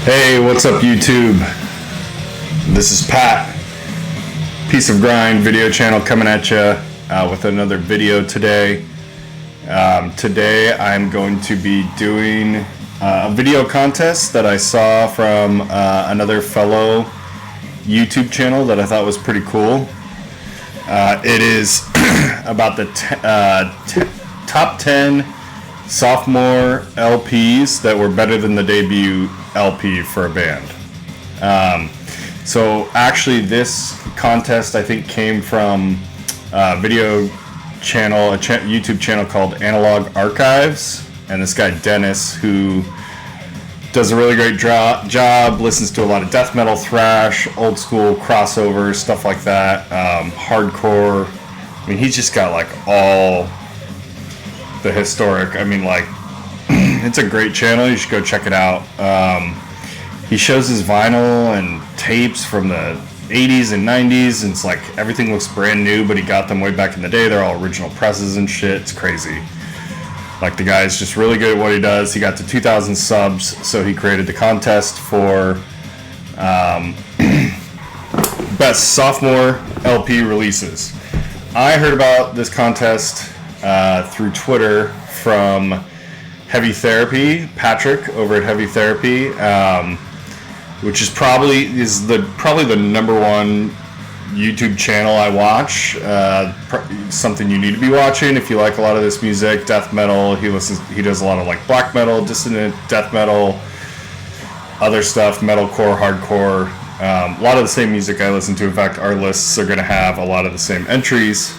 Hey, what's up YouTube? This is Pat, Piece of Grind video channel coming at you with another video today. Today I'm going to be doing a video contest that I saw from another fellow YouTube channel that I thought was pretty cool. It is about the top 10 sophomore LPs that were better than the debut LP for a band. So actually this contest I think came from a video channel, a YouTube channel called Analog Archives, and this guy Dennis, who does a really great job, listens to a lot of death metal, thrash, old school crossovers, stuff like that, hardcore. I mean, he's just got like all the historic, it's a great channel. You should go check it out. He shows his vinyl and tapes from the 80s and 90s, and it's like everything looks brand new, but he got them way back in the day. They're all original presses and shit. It's crazy. Like, the guy's just really good at what he does. He got to 2,000 subs, so he created the contest for best sophomore LP releases. I heard about this contest through Twitter from Heavy Therapy, Patrick over at Heavy Therapy, which is probably the number one YouTube channel I watch. Something you need to be watching if you like a lot of this music, death metal. He does a lot of like black metal, dissonant death metal, other stuff, metalcore, hardcore. A lot of the same music I listen to. In fact, our lists are going to have a lot of the same entries.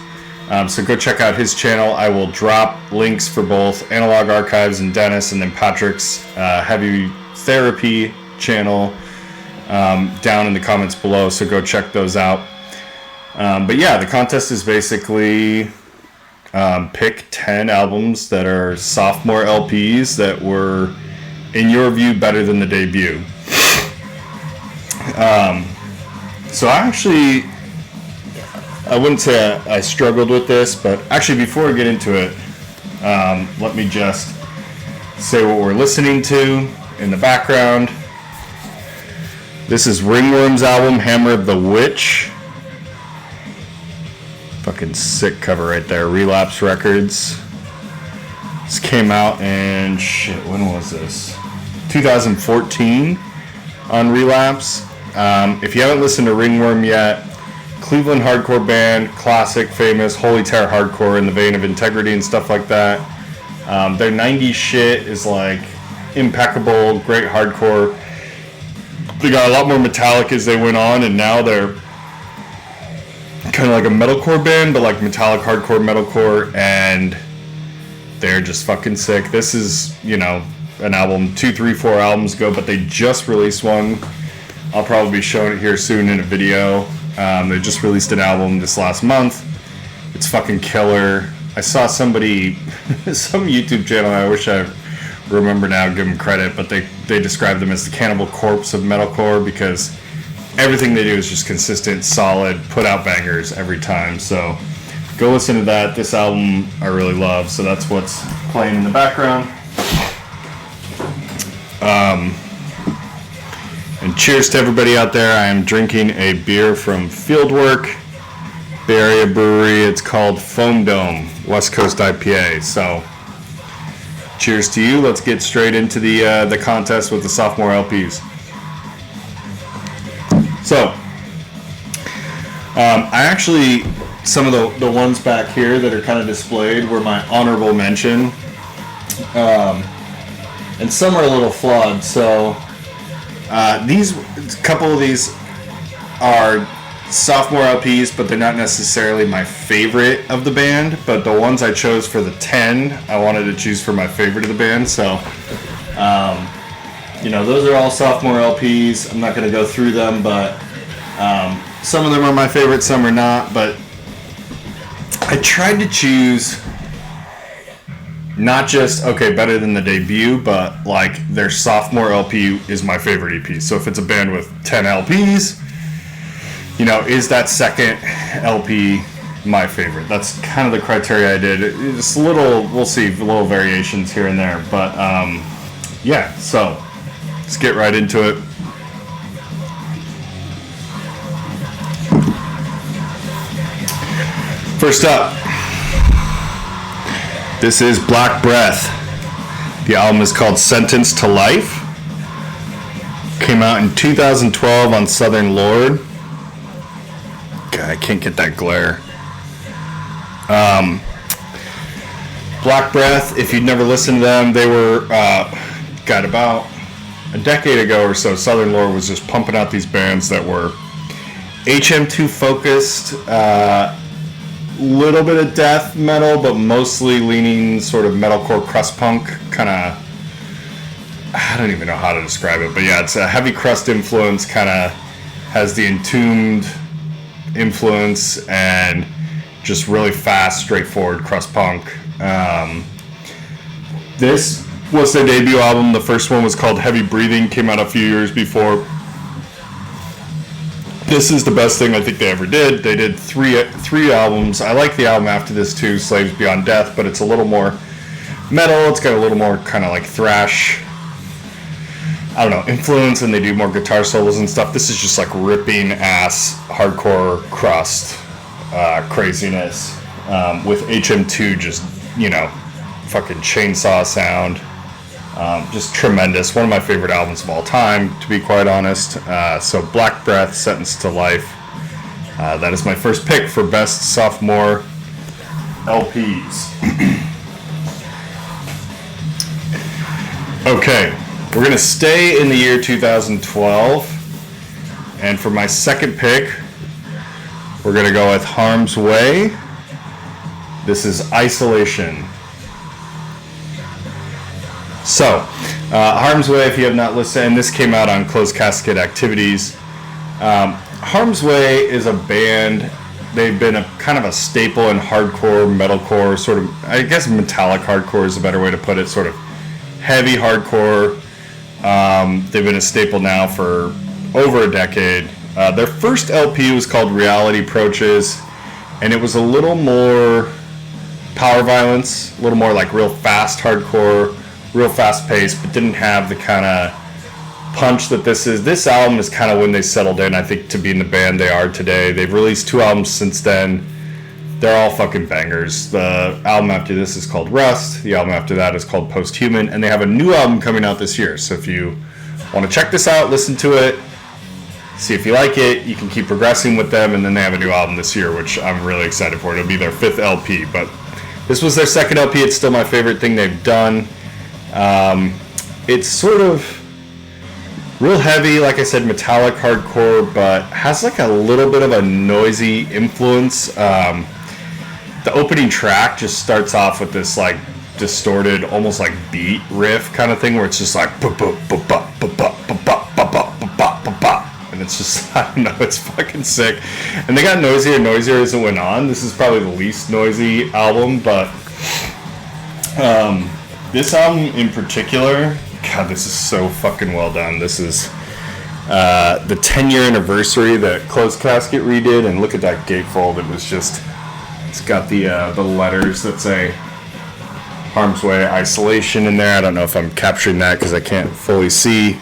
So go check out his channel. I will drop links for both Analog Archives and Dennis, and then Patrick's Heavy Therapy channel down in the comments below, so go check those out. But yeah, the contest is basically pick 10 albums that are sophomore LPs that were, in your view, better than the debut. So I wouldn't say I struggled with this, but actually before I get into it, let me just say what we're listening to in the background. This is Ringworm's album, Hammer of the Witch. Fucking sick cover right there. Relapse Records. This came out in, when was this? 2014 on Relapse. If you haven't listened to Ringworm yet, Cleveland hardcore band, classic, famous, Holy Terror hardcore in the vein of Integrity and stuff like that. Their 90s shit is like impeccable, great hardcore. They got a lot more metallic as they went on, and now they're kind of like a metalcore band, but like metallic hardcore metalcore, and they're just fucking sick. This is, an album 2, 3, 4 albums ago, but they just released one. I'll probably be showing it here soon in a video. They just released an album this last month. It's fucking killer. I saw somebody, some YouTube channel, I wish I remember now, give them credit, but they describe them as the Cannibal Corpse of metalcore, because everything they do is just consistent, solid, put out bangers every time. So go listen to that. This album I really love, so that's what's playing in the background. And cheers to everybody out there. I am drinking a beer from Fieldwork Bay Area Brewery. It's called Foam Dome West Coast IPA. So cheers to you. Let's get straight into the contest with the sophomore LPs. So I actually, some of the ones back here that are kind of displayed were my honorable mention, and some are a little flawed. So a couple of these are sophomore LPs, but they're not necessarily my favorite of the band. But the ones I chose for the 10, I wanted to choose for my favorite of the band. So, those are all sophomore LPs. I'm not going to go through them, but some of them are my favorite, some are not. But I tried to choose not just, better than the debut, but like their sophomore LP is my favorite EP. So if it's a band with 10 LPs, is that second LP my favorite? That's kind of the criteria I did. It's we'll see, little variations here and there. But, so Let's get right into it. First up, this is Black Breath. The album is called Sentenced to Life. Came out in 2012 on Southern Lord. God, I can't get that glare. Black Breath, if you'd never listened to them, they were, about a decade ago or so, Southern Lord was just pumping out these bands that were HM2 focused, little bit of death metal, but mostly leaning sort of metalcore crust punk, kind of, I don't even know how to describe it, but yeah, it's a heavy crust influence, kind of has the Entombed influence, and just really fast, straightforward crust punk. This was their debut album. The first one was called Heavy Breathing, came out a few years before. This is the best thing I think they ever did. They did three albums. I like the album after this too, Slaves Beyond Death, but it's a little more metal. It's got a little more kind of like thrash, I don't know, influence, and they do more guitar solos and stuff. This is just like ripping ass hardcore crust craziness with HM2 just, fucking chainsaw sound. Just tremendous. One of my favorite albums of all time, to be quite honest. So Black Breath, Sentenced to Life. That is my first pick for best sophomore LPs. Okay, we're going to stay in the year 2012. And for my second pick, we're going to go with Harm's Way. This is Isolation. So, Harm's Way, if you have not listened, and this came out on Closed Casket Activities. Harm's Way is a band. They've been a kind of a staple in hardcore, metalcore, sort of, I guess metallic hardcore is a better way to put it, sort of heavy hardcore. They've been a staple now for over a decade. Their first LP was called Reality Approaches, and it was a little more power violence, a little more like real fast hardcore, real fast paced, but didn't have the kind of punch that this is. This album is kind of when they settled in, I think, to being the band they are today. They've released 2 albums since then. They're all fucking bangers. The album after this is called Rust. The album after that is called Posthuman, and they have a new album coming out this year. So if you want to check this out, listen to it, see if you like it, you can keep progressing with them, and then they have a new album this year, which I'm really excited for. It'll be their 5th LP, but this was their 2nd LP. It's still my favorite thing they've done. It's sort of real heavy, like I said, metallic hardcore, but has like a little bit of a noisy influence. The opening track just starts off with this like distorted, almost like beat riff kind of thing, where it's just like and it's just, I don't know, it's fucking sick. And they got noisier and noisier as it went on. This is probably the least noisy album, but this album in particular, God, this is so fucking well done. This is the 10-year anniversary that Closed Casket redid, and look at that gatefold. It was just, it's got the letters that say Harm's Way Isolation in there. I don't know if I'm capturing that because I can't fully see.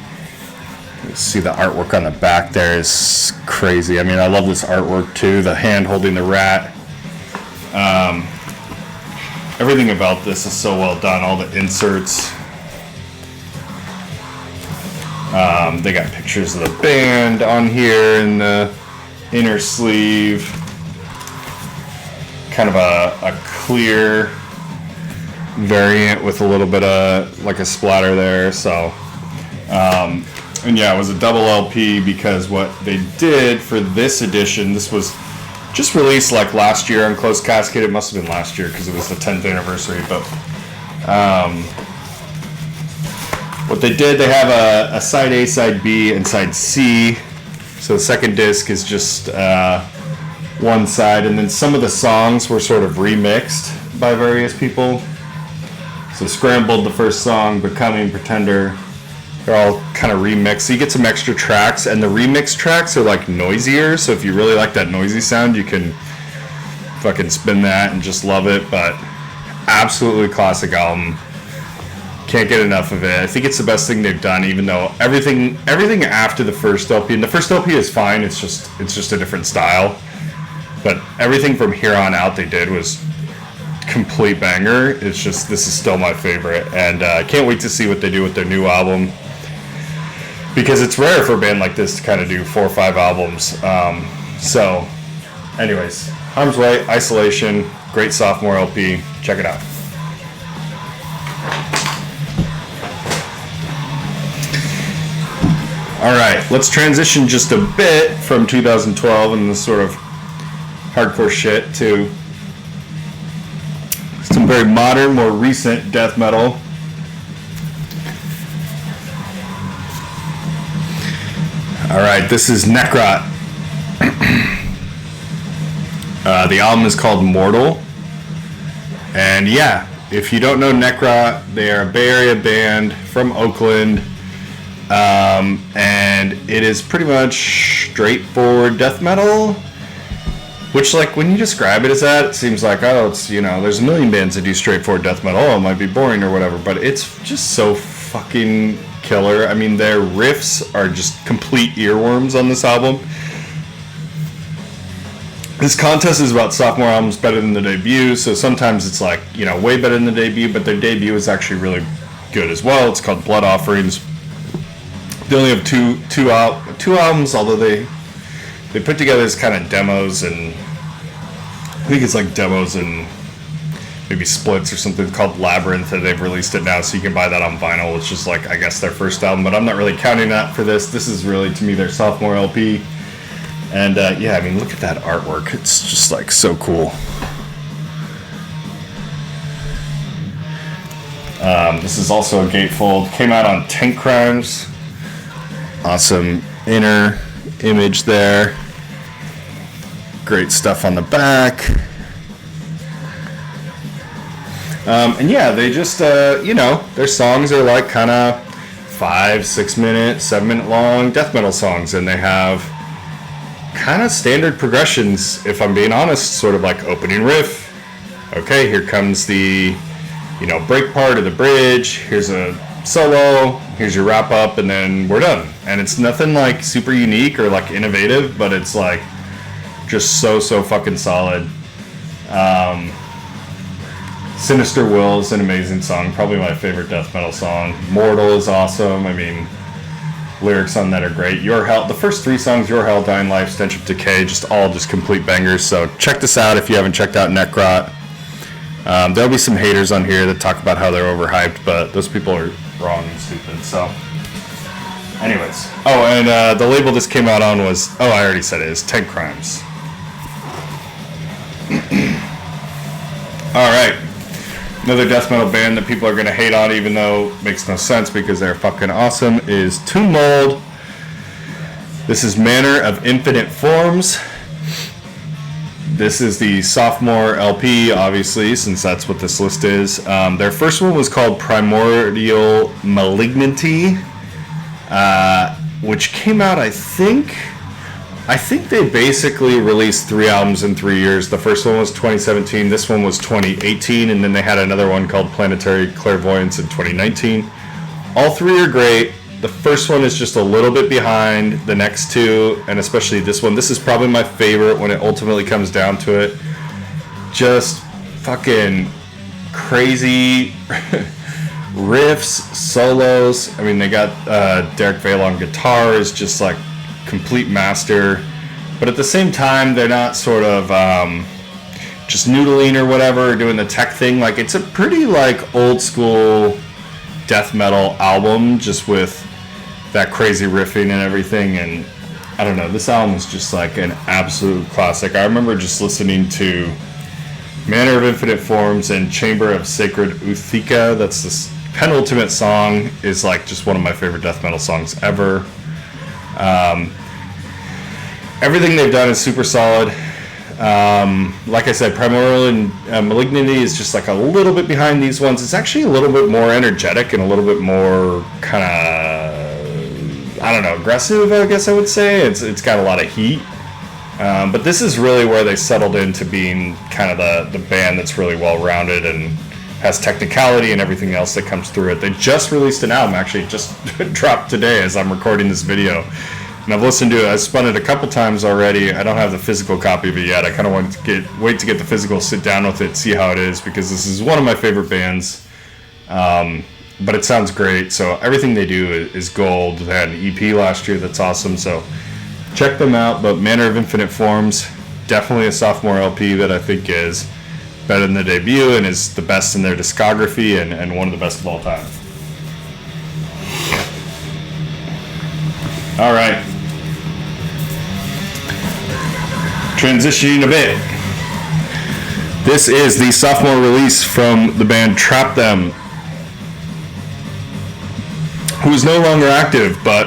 You see the artwork on the back there is crazy. I mean, I love this artwork too. The hand holding the rat. Everything about this is so well done. All the inserts. They got pictures of the band on here in the inner sleeve. Kind of a clear variant with a little bit of like a splatter there. So, and yeah, it was a double LP because what they did for this edition, this was just released like last year on Closed Casket. It must have been last year because it was the 10th anniversary. But what they did, they have a side A, side B, and side C. So the second disc is just one side, and then some of the songs were sort of remixed by various people. So Scrambled, the first song, Becoming, Pretender, they're all kind of remixed. So you get some extra tracks, and the remix tracks are like noisier. So if you really like that noisy sound, you can fucking spin that and just love it. But absolutely classic album. Can't get enough of it. I think it's the best thing they've done, even though everything after the first LP, and the first LP is fine, it's just a different style. But everything from here on out they did was complete banger. It's just, this is still my favorite, and I can't wait to see what they do with their new album, because it's rare for a band like this to kind of do 4 or 5 albums. So anyways, Harm's Way, Isolation, great sophomore LP. Check it out. All right, let's transition just a bit from 2012 and this sort of hardcore shit to some very modern, more recent death metal. All right, this is Necrot. The album is called Mortal. And yeah, if you don't know Necrot, they are a Bay Area band from Oakland. And it is pretty much straightforward death metal, which, like, when you describe it as that, it seems like, oh, it's, you know, there's a million bands that do straightforward death metal, oh, it might be boring or whatever, but it's just so fucking killer. I mean, their riffs are just complete earworms on this album. This contest is about sophomore albums better than the debut, so sometimes it's like, you know, way better than the debut, but their debut is actually really good as well. It's called Blood Offerings. They only have two albums, although they put together this kind of demos, and I think it's like demos and maybe splits or something called Labyrinth, that they've released it now, so you can buy that on vinyl, which is like, I guess, their first album, but I'm not really counting that for this. This is really, to me, their sophomore LP. And yeah, I mean, look at that artwork. It's just like so cool. This is also a gatefold. Came out on Tank Crimes. Awesome inner image there. Great stuff on the back. And yeah, they just, you know, their songs are like kind of 5, 6 minute, 7 minute long death metal songs, and they have kind of standard progressions, if I'm being honest, sort of like opening riff. Okay, here comes the, you know, break part of the bridge. Here's a solo, here's your wrap up, and then we're done. And it's nothing like super unique or like innovative, but it's like just so fucking solid. Sinister Will is an amazing song, probably my favorite death metal song. Mortal is awesome. I mean, lyrics on that are great. Your Hell, the first 3 songs, Your Hell, Dying Life, Stench of Decay, just complete bangers. So check this out if you haven't checked out Necrot. There'll be some haters on here that talk about how they're overhyped, but those people are wrong and stupid. So anyways, oh, and the label this came out on was, oh, I already said it, is Tank Crimes. All right, another death metal band that people are going to hate on, even though it makes no sense because they're fucking awesome, is Tomb Mold. This is Manner of Infinite Forms. This is the sophomore LP, obviously, since that's what this list is. Their first one was called Primordial Malignity, which came out, I think they basically released 3 albums in 3 years. The first one was 2017, this one was 2018, and then they had another one called Planetary Clairvoyance in 2019. All 3 are great. The first one is just a little bit behind the next 2, and especially this one. This is probably my favorite when it ultimately comes down to it. Just fucking crazy riffs, solos. I mean, they got Derek Vale on guitar, is just like complete master. But at the same time, they're not sort of just noodling or whatever, or doing the tech thing. Like, it's a pretty like old school death metal album, just with that crazy riffing and everything. And I don't know, this album is just like an absolute classic. I remember just listening to Manner of Infinite Forms and Chamber of Sacred Uthika. That's this penultimate song, is like just one of my favorite death metal songs ever. Everything they've done is super solid. Like I said, Primordial and Malignity is just like a little bit behind these ones. It's actually a little bit more energetic and a little bit more kind of, I don't know, aggressive, I guess I would say. It's got a lot of heat. But this is really where they settled into being kind of the band that's really well-rounded and has technicality and everything else that comes through it. They just released an album, actually, it just dropped today as I'm recording this video. And I've listened to it. I've spun it a couple times already. I don't have the physical copy of it yet. I kind of want to wait to get the physical, sit down with it, see how it is, because this is one of my favorite bands. But it sounds great. So everything they do is gold. They had an EP last year that's awesome. So check them out. But Manner of Infinite Forms, definitely a sophomore LP that I think is better than the debut and is the best in their discography and one of the best of all time. All right. Transitioning a bit. This is the sophomore release from the band Trap Them, who is no longer active, but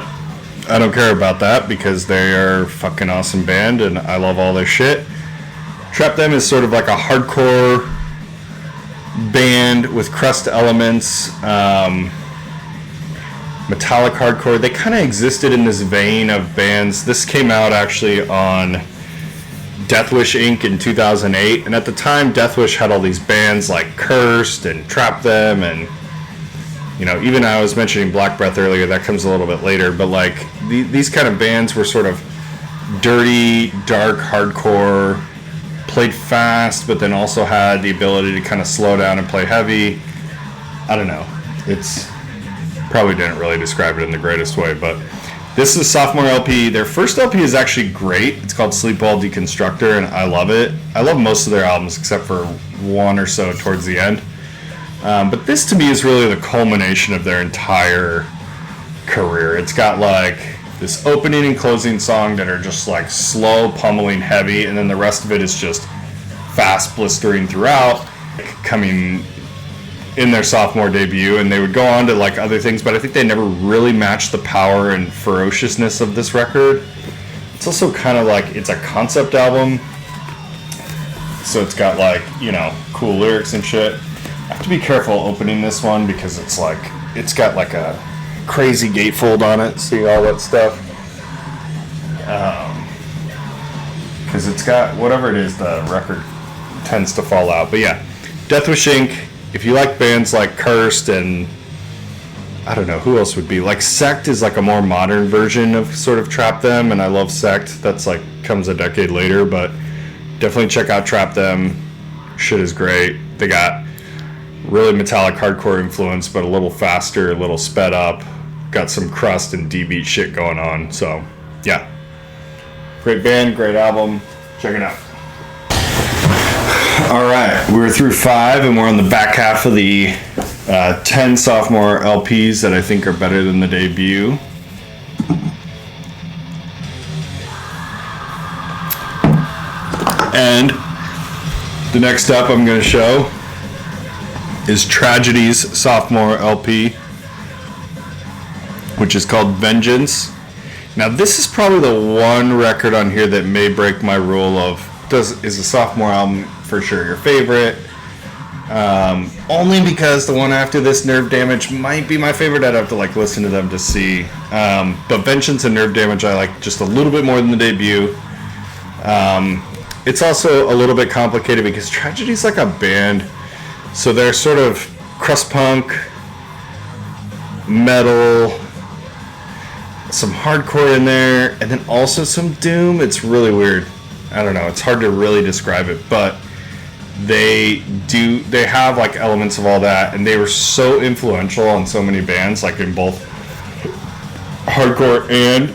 I don't care about that because they are a fucking awesome band and I love all their shit. Trap Them is sort of like a hardcore band with crust elements, metallic hardcore. They kind of existed in this vein of bands. This came out actually on Deathwish Inc. in 2008, and at the time Deathwish had all these bands like Cursed and Trap Them, and even I was mentioning Black Breath earlier, that comes a little bit later, but like these kind of bands were sort of dirty, dark, hardcore, played fast, but then also had the ability to kind of slow down and play heavy. I don't know. It's probably didn't really describe it in the greatest way, but this is a sophomore LP. Their first LP is actually great. It's called Sleepwell Deconstructor, and I love it. I love most of their albums except for one or so towards the end. But this to me is really the culmination of their entire career. It's got like this opening and closing song that are just like slow, pummeling, heavy, and then the rest of it is just fast, blistering throughout, coming in their sophomore debut, and they would go on to like other things, but I think they never really matched the power and ferociousness of this record. It's also kind of like, it's a concept album, so it's got like, cool lyrics and shit. I have to be careful opening this one because it's got like a crazy gatefold on it, see all that stuff? Because it's got, whatever it is, the record tends to fall out. But yeah, Deathwish Inc., if you like bands like Cursed and I don't know, who else would be? Like Sect is like a more modern version of sort of Trap Them, and I love Sect. That's like, comes a decade later, but definitely check out Trap Them. Shit is great. They got really metallic hardcore influence, but a little faster, a little sped up. Got some crust and D-beat shit going on. So, yeah. Great band, great album. Check it out. Alright, we're through 5, and we're on the back half of the 10 sophomore LPs that I think are better than the debut. And the next up I'm going to show is Tragedy's sophomore LP, which is called Vengeance. Now this is probably the one record on here that may break my rule of is a sophomore album for sure your favorite, only because the one after this, Nerve Damage, might be my favorite. I'd have to like listen to them to see, but Vengeance and Nerve Damage I like just a little bit more than the debut. It's also a little bit complicated because Tragedy's like a band. So they're sort of crust punk, metal, some hardcore in there, and then also some doom. It's really weird. I don't know. It's hard to really describe it, but they have like elements of all that, and they were so influential on so many bands, like in both hardcore and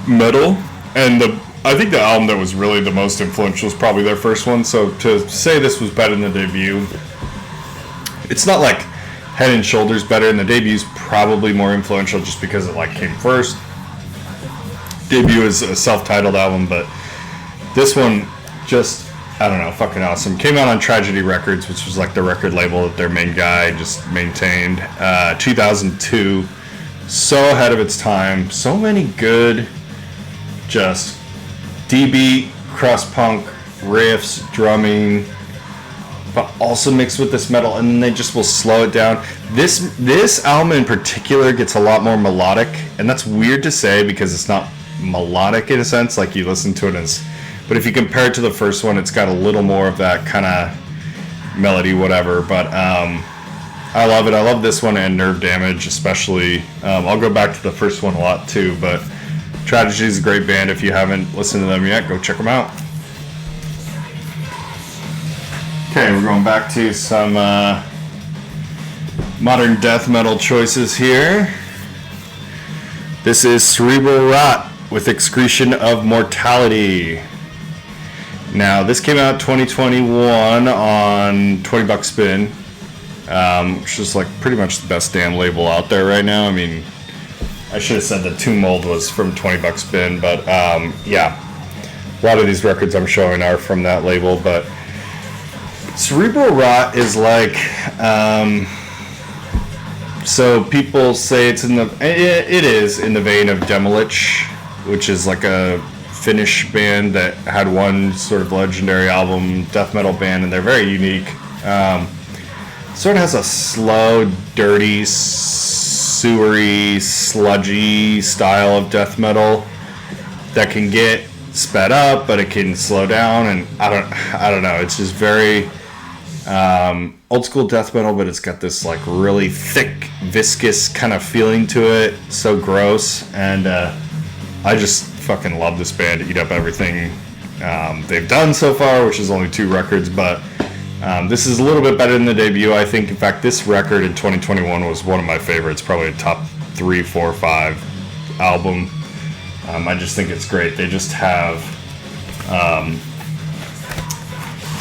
metal. And I think the album that was really the most influential was probably their first one. So to say this was better than the debut, it's not like head and shoulders better, and the debu's probably more influential just because it like came first. Debut is a self-titled album, but this one just, I don't know, fucking awesome. Came out on Tragedy Records, which was like the record label that their main guy just maintained. 2002, so ahead of its time. So many good, just D-beat, crust punk, riffs, drumming, but also mixed with this metal, and then they just will slow it down. This album in particular gets a lot more melodic, and that's weird to say because it's not melodic in a sense, like you listen to it as, but if you compare it to the first one, it's got a little more of that kind of melody, whatever. But I love it. I love this one and Nerve Damage, especially. I'll go back to the first one a lot too, but Tragedy is a great band. If you haven't listened to them yet, go check them out. Okay, we're going back to some modern death metal choices here. This is Cerebral Rot with Excretion of Mortality. Now, this came out 2021 on 20 Buck Spin, which is like pretty much the best damn label out there right now. I mean, I should have said that Tomb Mold was from 20 Buck Spin, but yeah, a lot of these records I'm showing are from that label. But Cerebral Rot is like, so people say it is in the vein of Demolich, which is like a Finnish band that had one sort of legendary album, death metal band, and they're very unique. Sort of has a slow, dirty, sewery, sludgy style of death metal that can get sped up, but it can slow down, and I don't know. It's just very old school death metal, but it's got this like really thick, viscous kind of feeling to it. So gross, and I just fucking love this band. Eat up everything they've done so far, which is only 2 records, but this is a little bit better than the debut, I think. In fact, this record in 2021 was one of my favorites, probably a top 3, 4, 5 album. I just think it's great. They just have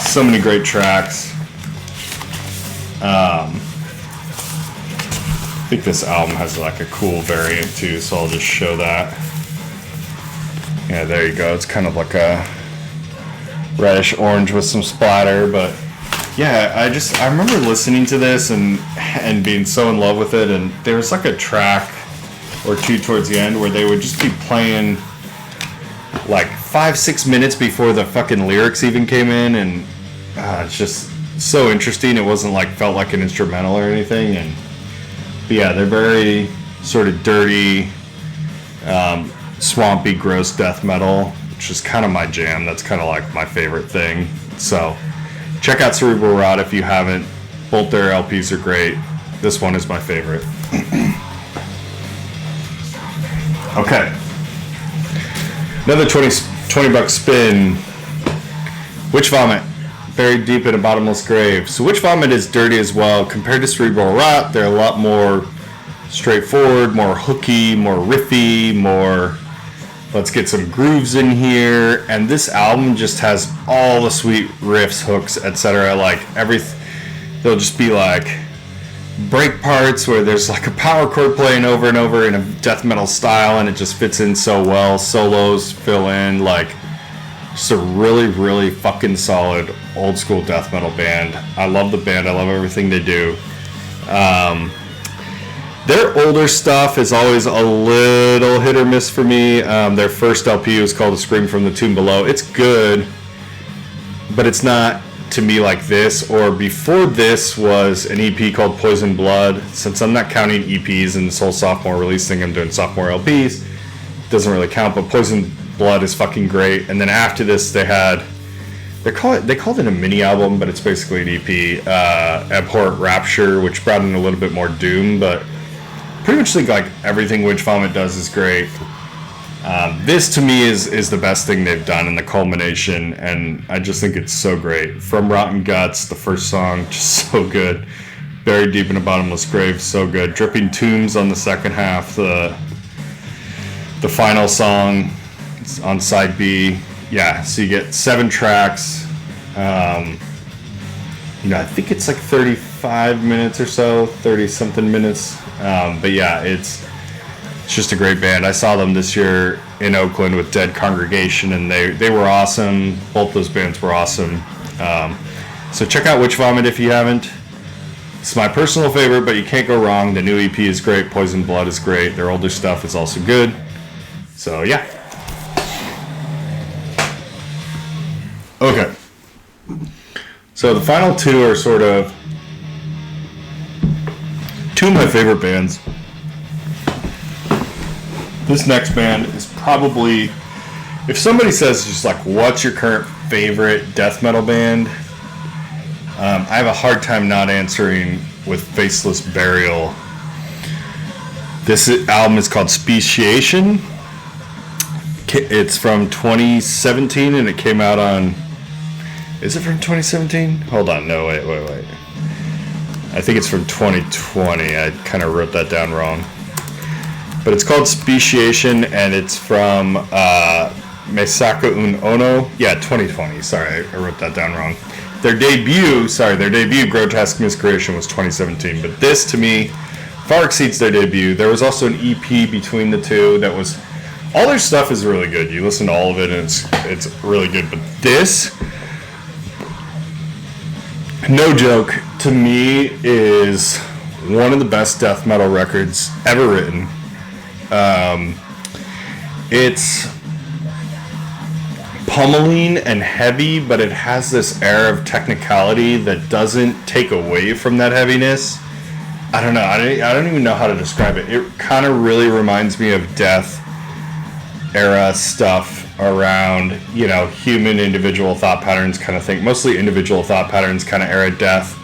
so many great tracks. I think this album has like a cool variant too, so I'll just show that. Yeah, there you go. It's kind of like a reddish orange with some splatter, but yeah, I remember listening to this and being so in love with it, and there was like a track or 2 towards the end where they would just be playing like 5-6 minutes before the fucking lyrics even came in, and it's just so interesting. It wasn't like felt like an instrumental or anything, but yeah, they're very sort of dirty, swampy, gross death metal, which is kind of my jam. That's kind of like my favorite thing. So check out Cerebral Rot if you haven't. Both their LPs are great. This one is my favorite. Okay. Another 20 buck spin. Witch Vomit. Buried deep in a bottomless grave. So Witch Vomit is dirty as well. Compared to Cerebral Rot, they're a lot more straightforward, more hooky, more riffy, more let's get some grooves in here. And this album just has all the sweet riffs, hooks, etc. Like they'll just be like break parts where there's like a power chord playing over and over in a death metal style, and it just fits in so well. Solos fill in, like just a really, really fucking solid old school death metal band. I love the band. I love everything they do. Their older stuff is always a little hit or miss for me. Their first LP was called A Scream from the Tomb Below. It's good, but it's not to me like this. Or before this was an EP called Poison Blood. Since I'm not counting EPs in this whole sophomore release thing, I'm doing sophomore LPs. Doesn't really count, but Poison Blood is fucking great. And then after this, they called it a mini album, but it's basically an EP. Abhorrent Rapture, which brought in a little bit more doom, but pretty much think like everything Witch Vomit does is great. This to me is the best thing they've done in the culmination, and I just think it's so great. From Rotten Guts, the first song, just so good. Buried Deep in a Bottomless Grave, so good. Dripping Tombs on the second half. The final song on side B. Yeah, so you get 7 tracks. I think it's like 35 minutes or so, 30 something minutes. But yeah, it's just a great band. I saw them this year in Oakland with Dead Congregation, and they were awesome. Both those bands were awesome. So check out Witch Vomit if you haven't. It's my personal favorite, but you can't go wrong. The new EP is great. Poison Blood is great. Their older stuff is also good. So yeah. Okay. So the final 2 are sort of 2 of my favorite bands. This next band is probably, if somebody says just like, what's your current favorite death metal band? I have a hard time not answering with Faceless Burial. This album is called Speciation. It's from 2017 and it came out on... Is it from 2017? Hold on, no, wait. I think it's from 2020. I kind of wrote that down wrong. But it's called Speciation and it's from Mesaka Un Ono. Yeah, 2020. Sorry, I wrote that down wrong. Their debut, Grotesque Miscreation, was 2017. But this, to me, far exceeds their debut. There was also an EP between the two that was... All their stuff is really good. You listen to all of it and it's really good. But this, no joke, to me is one of the best death metal records ever written. It's pummeling and heavy, but it has this air of technicality that doesn't take away from that heaviness. I don't know. I don't even know how to describe it. It kind of really reminds me of Death era stuff around, human individual thought patterns kind of thing. Mostly individual thought patterns kind of era Death.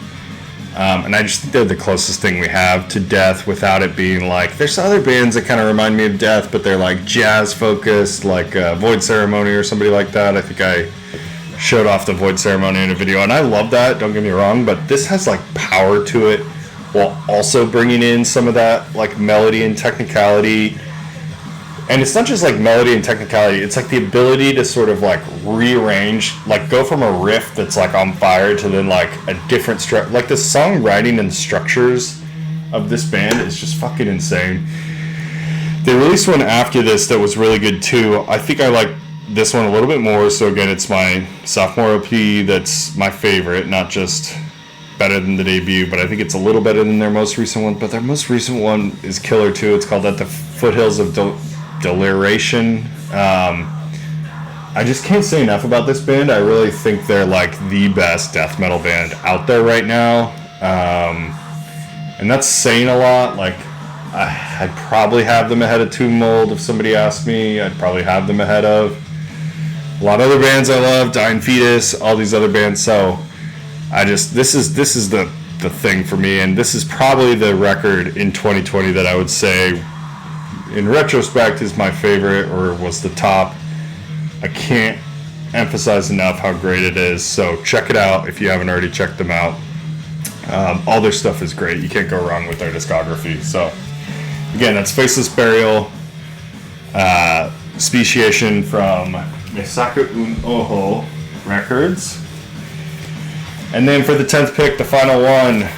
And I just think they're the closest thing we have to Death without it being like... There's other bands that kind of remind me of Death, but they're like jazz focused, like Void Ceremony or somebody like that. I think I showed off the Void Ceremony in a video, and I love that, don't get me wrong, but this has like power to it while also bringing in some of that like melody and technicality. And it's not just like melody and technicality, it's like the ability to sort of like rearrange, like go from a riff that's like on fire to then like a different like the songwriting and structures of this band is just fucking insane. They released one after this that was really good too. I think I like this one a little bit more, so again, it's my Sophomore LP that's my favorite, not just better than the debut, but I think it's a little better than their most recent one. But their most recent one is killer too. It's called At the Foothills of Deliration. I just can't say enough about this band. I really think they're like the best death metal band out there right now, and that's saying a lot. Like I'd probably have them ahead of Tomb Mold if somebody asked me. I'd probably have them ahead of a lot of other bands I love, Dying Fetus, all these other bands. So this is the thing for me, and this is probably the record in 2020 that I would say in retrospect is my favorite or was the top. I can't emphasize enough how great it is, so check it out if you haven't already checked them out. All their stuff is great. You can't go wrong with their discography. So again, that's Faceless Burial, Speciation from Mesaka Un Oho Records. And then for the 10th pick, the final one,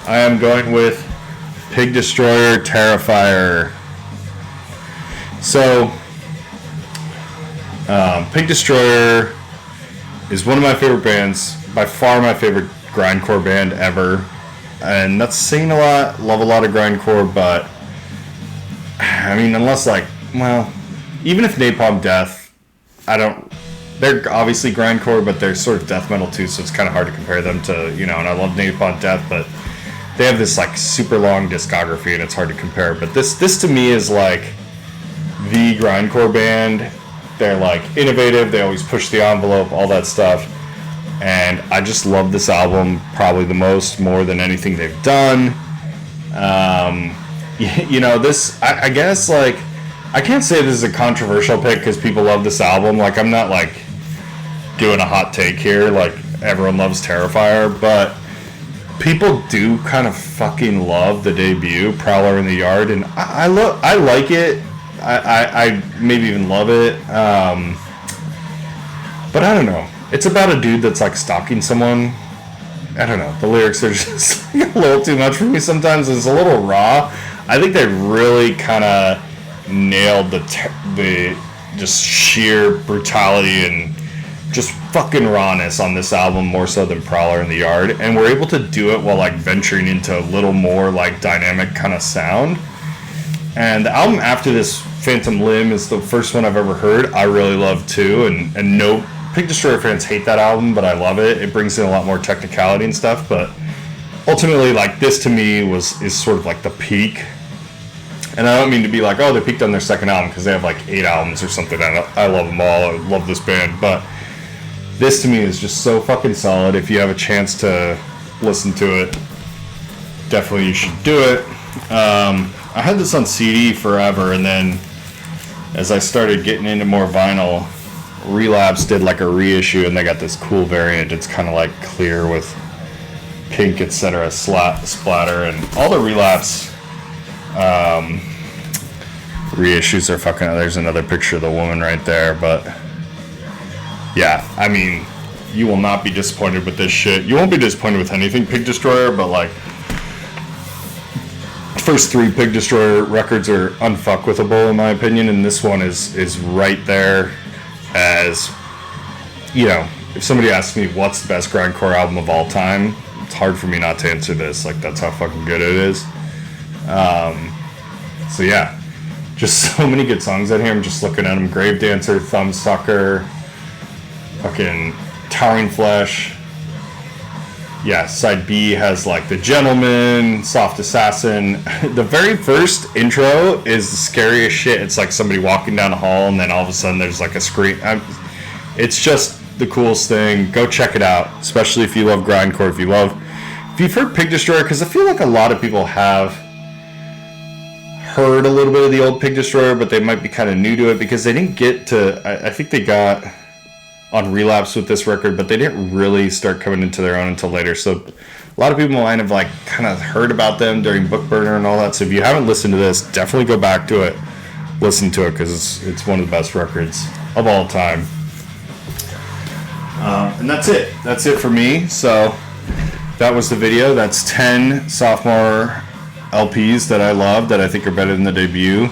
I am going with Pig Destroyer, Terrifier. So, Pig Destroyer is one of my favorite bands, by far my favorite grindcore band ever. And that's saying a lot, love a lot of grindcore, but I mean, unless like, well, even if Napalm Death, they're obviously grindcore, but they're sort of death metal too, so it's kind of hard to compare them to, and I love Napalm Death, but they have this like super long discography and it's hard to compare. But this to me is like the grindcore band. They're like innovative, they always push the envelope, all that stuff. And I just love this album probably the most, more than anything they've done. This, I guess like, I can't say this is a controversial pick because people love this album. Like, I'm not like doing a hot take here, like everyone loves Terrifier, but people do kind of fucking love the debut, Prowler in the Yard, and I like it. I maybe even love it. But I don't know. It's about a dude that's like stalking someone. I don't know. The lyrics are just like a little too much for me sometimes. It's a little raw. I think they really kind of nailed the just sheer brutality and just fucking rawness on this album, more so than Prowler in the Yard, and we're able to do it while like venturing into a little more like dynamic kind of sound. And the album after this, Phantom Limb, is the first one I've ever heard. I really love too, and no Pig Destroyer fans hate that album, but I love it. It brings in a lot more technicality and stuff, but ultimately like this to me is sort of like the peak. And I don't mean to be like, oh, they peaked on their second album, because they have like 8 albums or something. I love them all. I love this band, but this to me is just so fucking solid. If you have a chance to listen to it, definitely you should do it. I had this on CD forever, and then as I started getting into more vinyl, Relapse did like a reissue, and they got this cool variant. It's kind of like clear with pink, etc. splatter, and all the Relapse reissues are fucking. There's another picture of the woman right there, but yeah, I mean, you will not be disappointed with this shit. You won't be disappointed with anything Pig Destroyer, but like, first 3 Pig Destroyer records are unfuckwithable in my opinion, and this one is right there as, you know, if somebody asks me what's the best grindcore album of all time, it's hard for me not to answer this. Like, that's how fucking good it is. So yeah, just so many good songs out here. I'm just looking at them. Grave Dancer, Thumbsucker, fucking Towering Flesh. Yeah, side B has like The Gentleman, Soft Assassin. The very first intro is the scariest shit. It's like somebody walking down a hall, and then all of a sudden there's like a scream. It's just the coolest thing. Go check it out, especially if you love grindcore. If you've heard Pig Destroyer, because I feel like a lot of people have heard a little bit of the old Pig Destroyer, but they might be kind of new to it because they didn't get to. I think they got on Relapse with this record, but they didn't really start coming into their own until later. So a lot of people might have like kind of heard about them during Book Burner and all that. So if you haven't listened to this, definitely go back to it, listen to it, because it's one of the best records of all time. And that's it. That's it for me. So that was the video. That's 10 sophomore LPs that I love, that I think are better than the debut.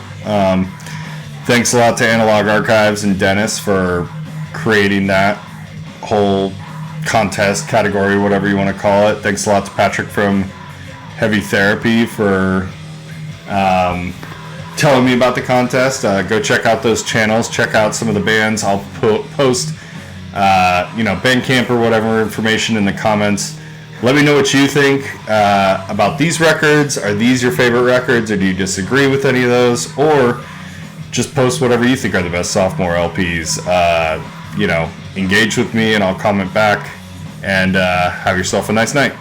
Thanks a lot to Analog Archives and Dennis for creating that whole contest category, whatever you want to call it. Thanks a lot to Patrick from Heavy Therapy for telling me about the contest. Go check out those channels. Check out some of the bands. I'll post Bandcamp or whatever information in the comments. Let me know what you think about these records. Are these your favorite records, or do you disagree with any of those? Or just post whatever you think are the best sophomore LPs. Engage with me and I'll comment back. And have yourself a nice night.